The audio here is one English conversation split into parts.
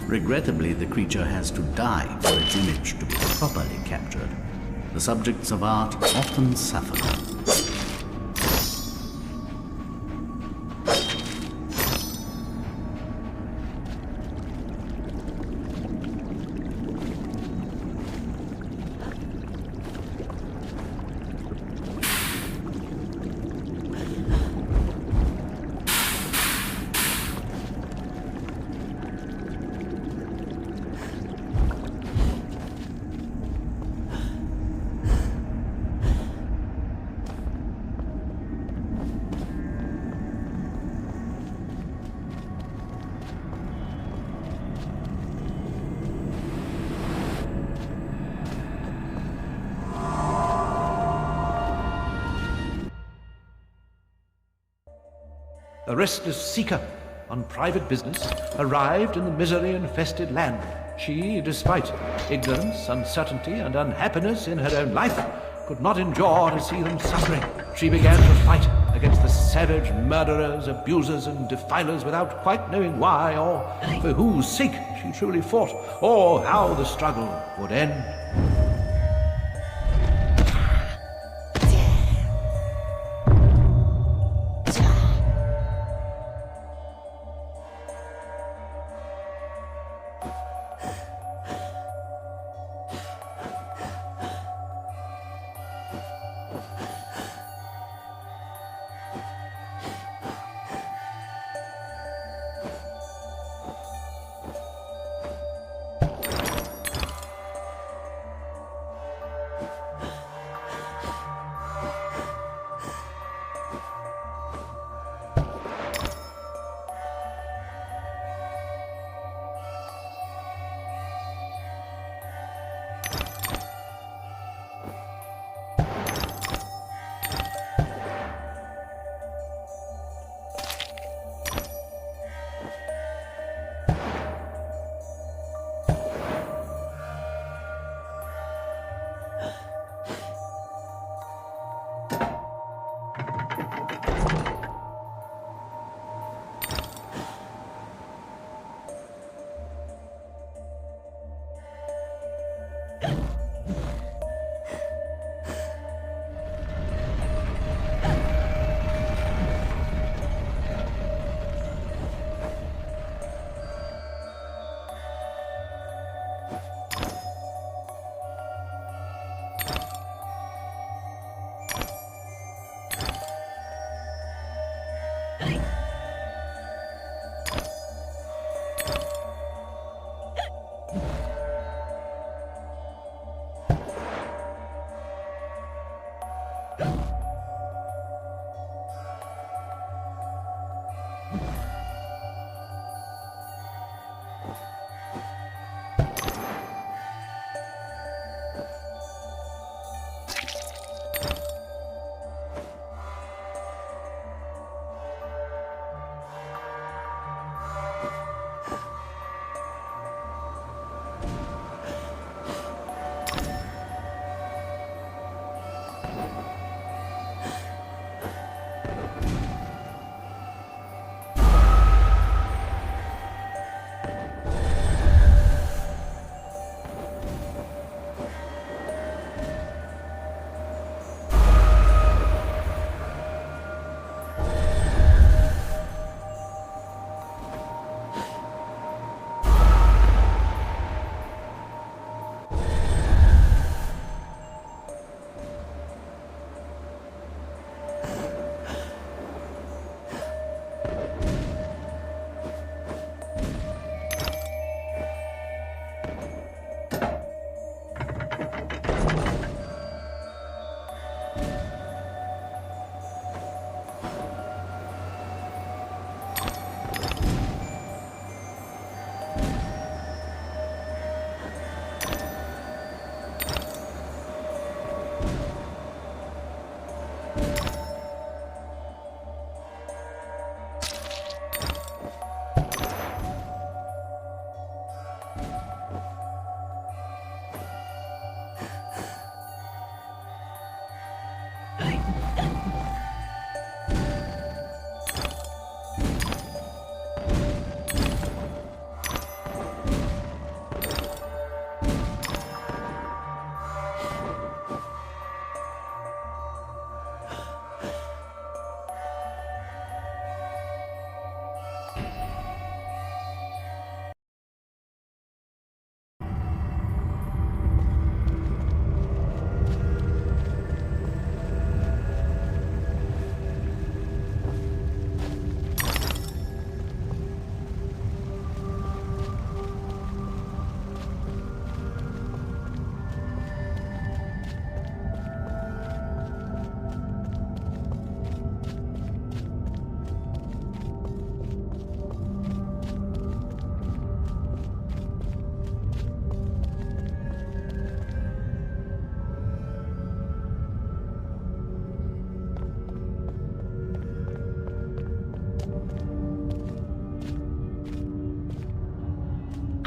Regrettably, the creature has to die for its image to be properly captured. The subjects of art often suffer. A restless seeker on private business arrived in the misery-infested land. She, despite ignorance, uncertainty, and unhappiness in her own life, could not endure to see them suffering. She began to fight against the savage murderers, abusers, and defilers without quite knowing why or for whose sake she truly fought, or how the struggle would end.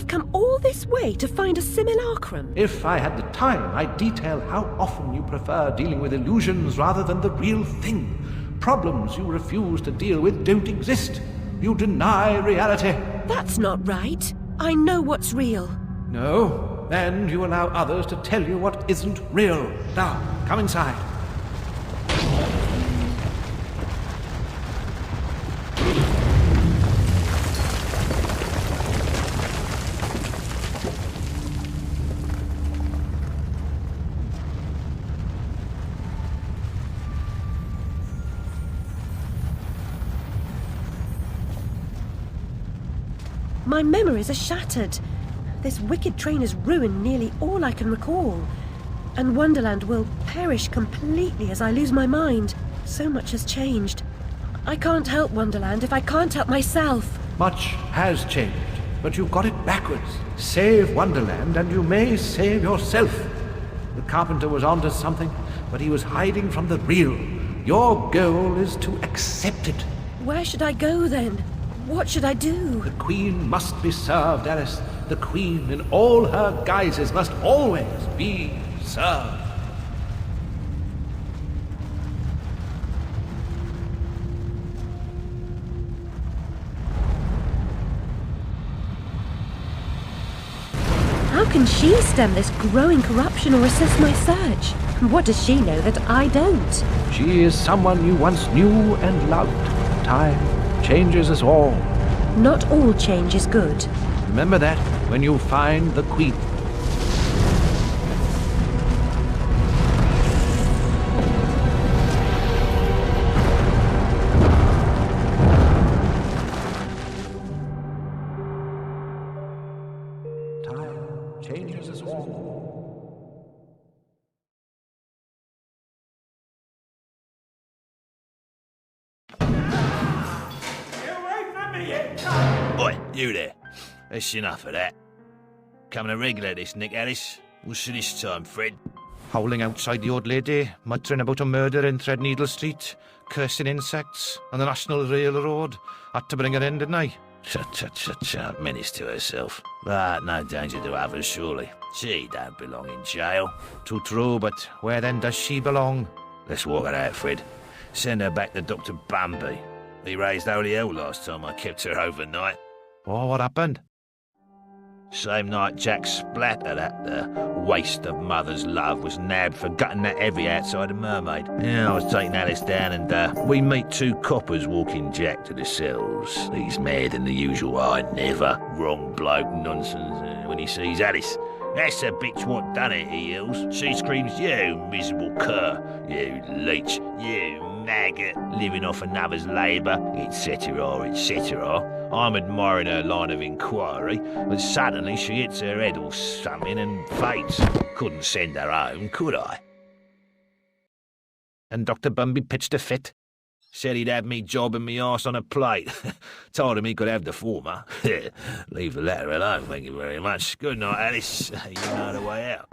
I've come all this way to find a simulacrum. If I had the time, I'd detail how often you prefer dealing with illusions rather than the real thing. Problems you refuse to deal with don't exist. You deny reality. That's not right. I know what's real. No, and you allow others to tell you what isn't real. Now, come inside. My memories are shattered. This wicked train has ruined nearly all I can recall. And Wonderland will perish completely as I lose my mind. So much has changed. I can't help Wonderland if I can't help myself. Much has changed, but you got it backwards. Save Wonderland and you may save yourself. The carpenter was onto something, but he was hiding from the real. Your goal is to accept it. Where should I go then? What should I do? The Queen must be served, Alice. The Queen in all her guises must always be served. How can she stem this growing corruption or assist my search? What does she know that I don't? She is someone you once knew and loved. Time changes us all. Not all change is good. Remember that when you find the Queen. Time changes us all. Oi, you there. That's enough of that. Coming a regular this, Nick Alice. What's this time, Fred? Howling outside the old lady, muttering about a murder in Threadneedle Street, cursing insects on the National Railroad. Had to bring her in, didn't I? Shut, menace to herself. But no danger to others, surely. She don't belong in jail. Too true, but where then does she belong? Let's walk her out, Fred. Send her back to Dr. Bumby. He raised holy hell last time I kept her overnight. Oh, what happened? Same night Jack Splatter, that waste of mother's love, was nabbed for gutting that heavy outside a mermaid. Yeah, I was taking Alice down and we meet two coppers walking Jack to the cells. He's mad than the usual I never. Wrong bloke nonsense when he sees Alice. That's the bitch what done it, he yells. She screams, you miserable cur, you leech, you maggot, living off another's labour, etc., etc. I'm admiring her line of inquiry, but suddenly she hits her head or something and faints. Couldn't send her home, could I? And Dr. Bumby pitched a fit. Said he'd have me jobbing me arse on a plate. Told him he could have the former. Leave the latter alone, thank you very much. Good night, Alice. You know the way out.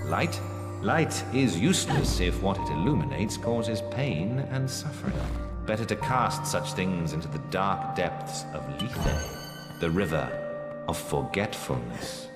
Light? Light is useless if what it illuminates causes pain and suffering. Better to cast such things into the dark depths of Lethe, the river of forgetfulness.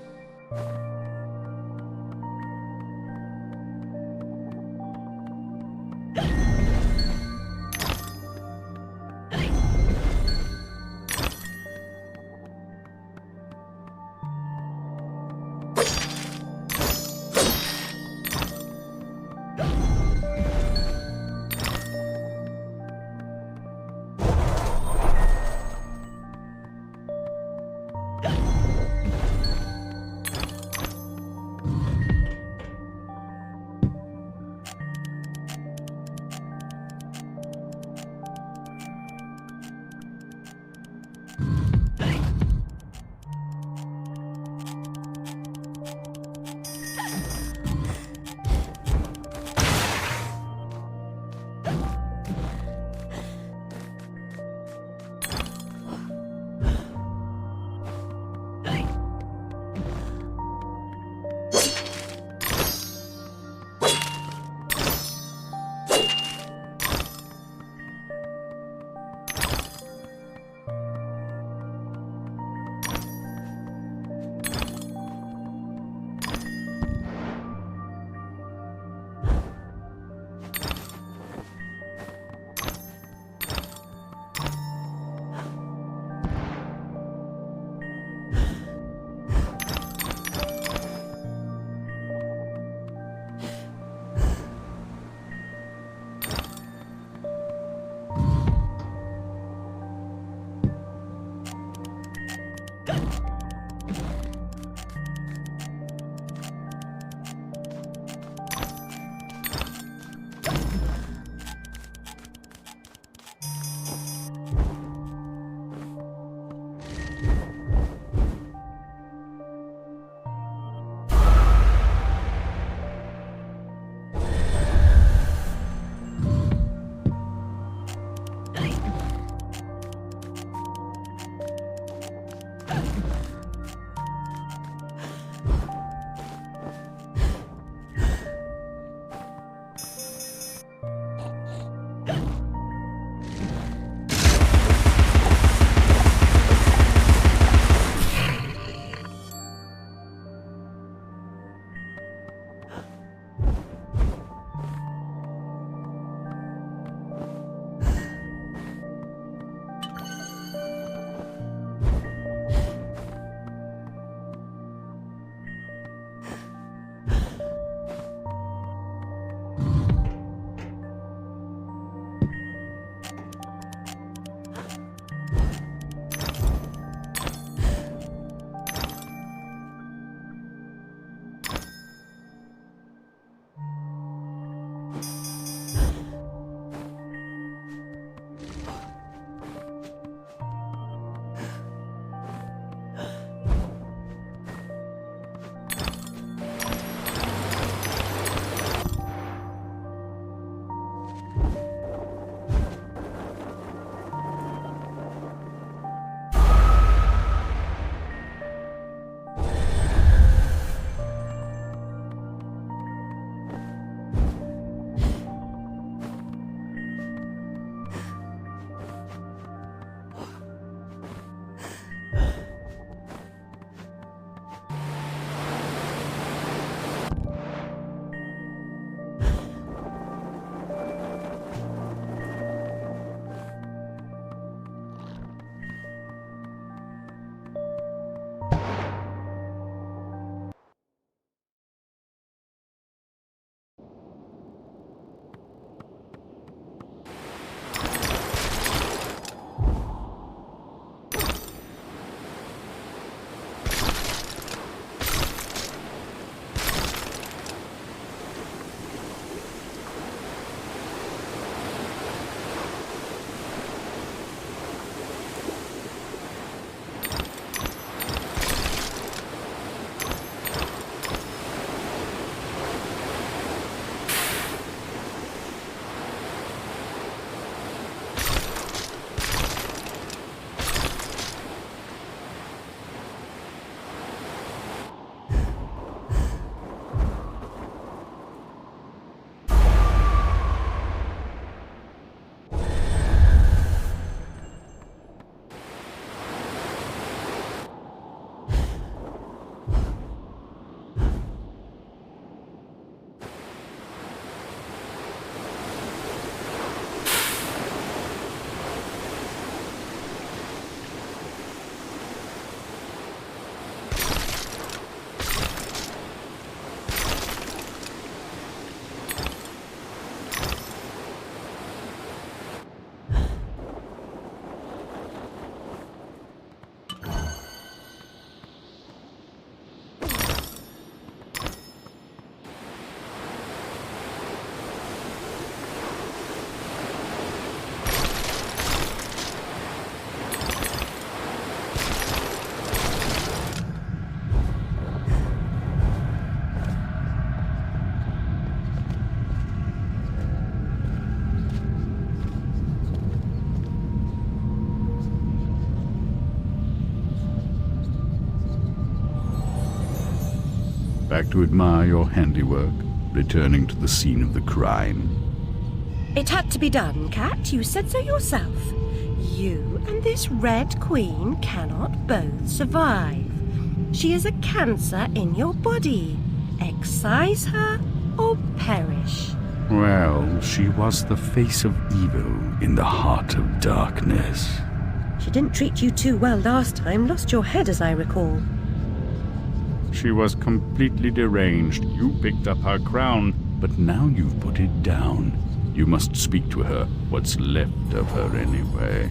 Back to admire your handiwork, returning to the scene of the crime. It had to be done, Cat. You said so yourself. You and this Red Queen cannot both survive. She is a cancer in your body. Excise her or perish. Well, she was the face of evil in the heart of darkness. She didn't treat you too well last time. Lost your head, as I recall. She was completely deranged. You picked up her crown, but now you've put it down. You must speak to her. What's left of her, anyway.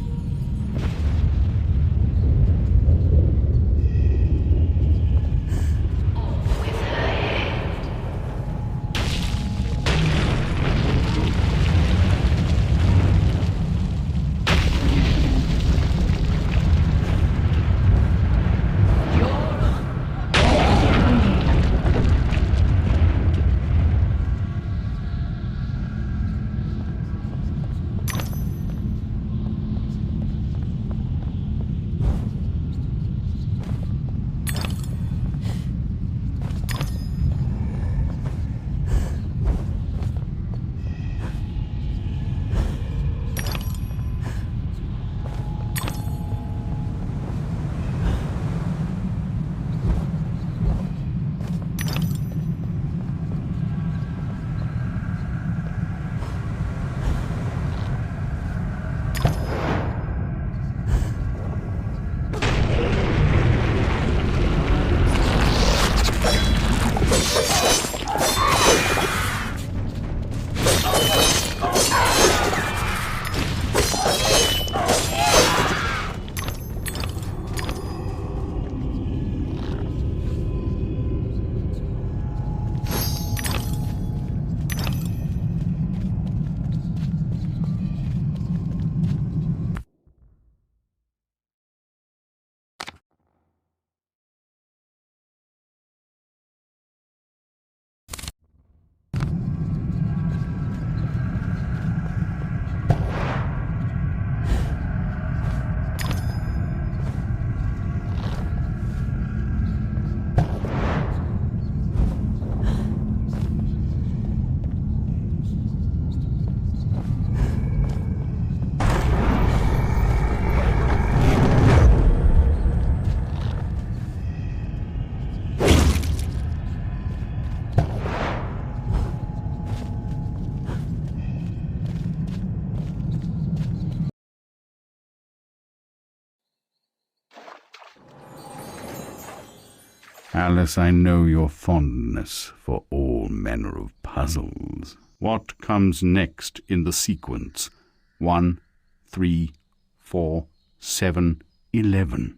Alice, I know your fondness for all manner of puzzles. What comes next in the sequence? 1, 3, 4, 7, 11.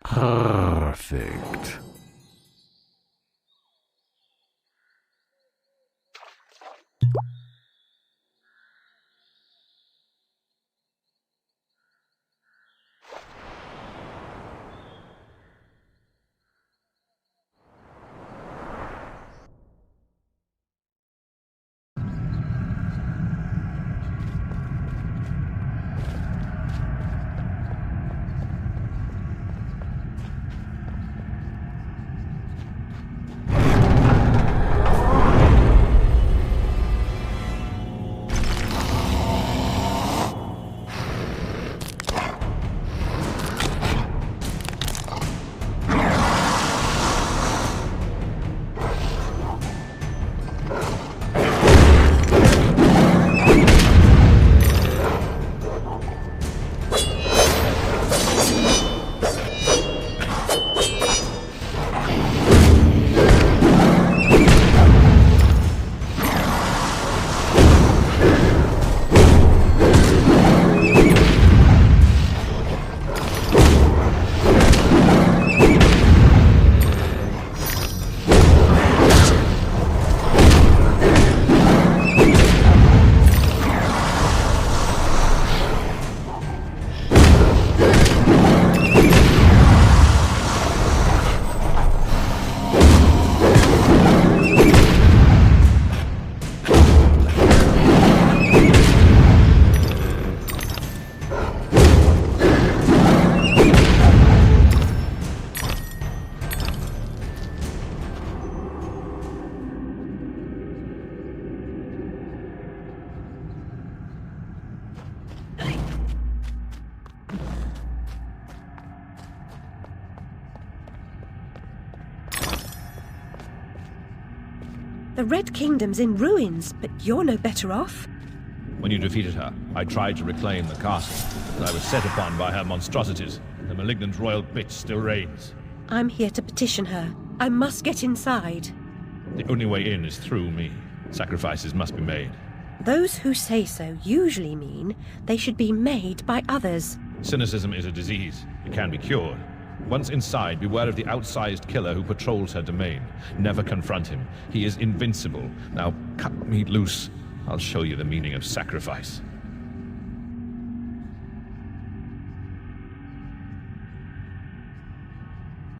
Perfect. The Red Kingdom's in ruins, but you're no better off. When you defeated her, I tried to reclaim the castle, but I was set upon by her monstrosities. The malignant royal bitch still reigns. I'm here to petition her. I must get inside. The only way in is through me. Sacrifices must be made. Those who say so usually mean they should be made by others. Cynicism is a disease. It can be cured. Once inside, beware of the outsized killer who patrols her domain. Never confront him. He is invincible. Now cut me loose. I'll show you the meaning of sacrifice.